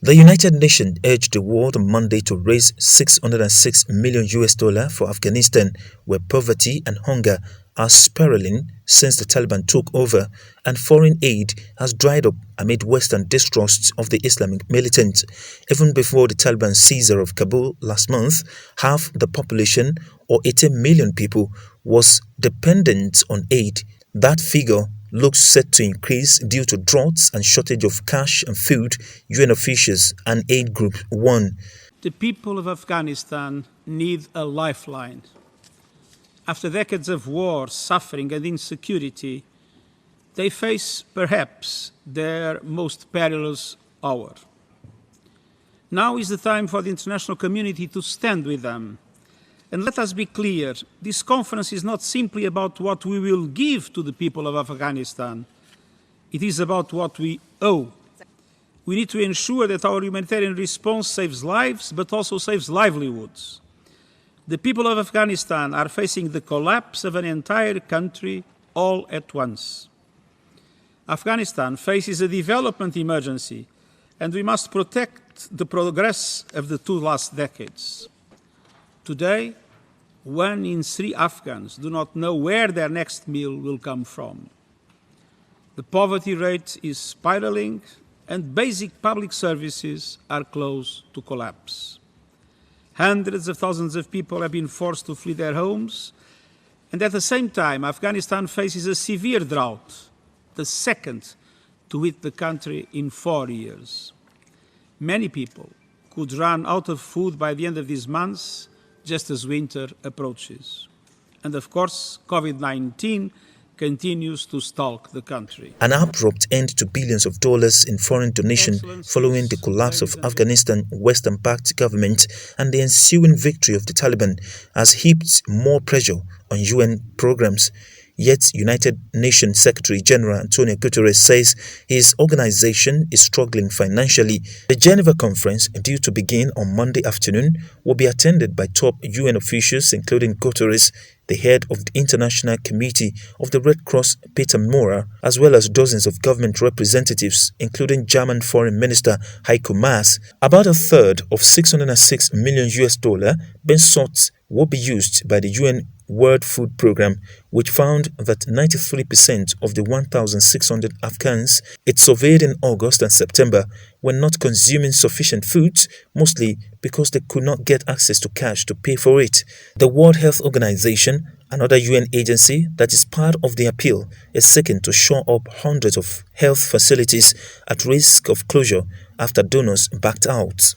The United Nations urged the world on Monday to raise $606 million for Afghanistan, where poverty and hunger are spiraling since the Taliban took over, and foreign aid has dried up amid Western distrust of the Islamic militants. Even before the Taliban seizure of Kabul last month, half the population, or 80 million people, was dependent on aid. That figure looks set to increase due to droughts and shortage of cash and food, UN officials and aid group warn. The people of Afghanistan need a lifeline. After decades of war, suffering and insecurity, they face perhaps their most perilous hour. Now is the time for the international community to stand with them. And let us be clear, this conference is not simply about what we will give to the people of Afghanistan. It is about what we owe. We need to ensure that our humanitarian response saves lives, but also saves livelihoods. The people of Afghanistan are facing the collapse of an entire country all at once. Afghanistan faces a development emergency, and we must protect the progress of the two last decades. Today, 1 in 3 Afghans do not know where their next meal will come from. The poverty rate is spiraling, and basic public services are close to collapse. Hundreds of thousands of people have been forced to flee their homes, and at the same time, Afghanistan faces a severe drought, the second to hit the country in 4 years. Many people could run out of food by the end of this month, just as winter approaches. And of course, COVID-19 continues to stalk the country. An abrupt end to billions of dollars in foreign donation following the collapse of Afghanistan Western-backed government and the ensuing victory of the Taliban has heaped more pressure on UN programs. Yet, United Nations Secretary General Antonio Guterres says his organization is struggling financially. The Geneva conference, due to begin on Monday afternoon, will be attended by top UN officials including Guterres, the head of the International Committee of the Red Cross, Peter Maurer, as well as dozens of government representatives, including German Foreign Minister Heiko Maas. About a third of $606 million being sought will be used by the UN World Food Programme, which found that 93% of the 1,600 Afghans it surveyed in August and September were not consuming sufficient food, mostly because they could not get access to cash to pay for it. The World Health Organization, another UN agency that is part of the appeal, is seeking to shore up hundreds of health facilities at risk of closure after donors backed out.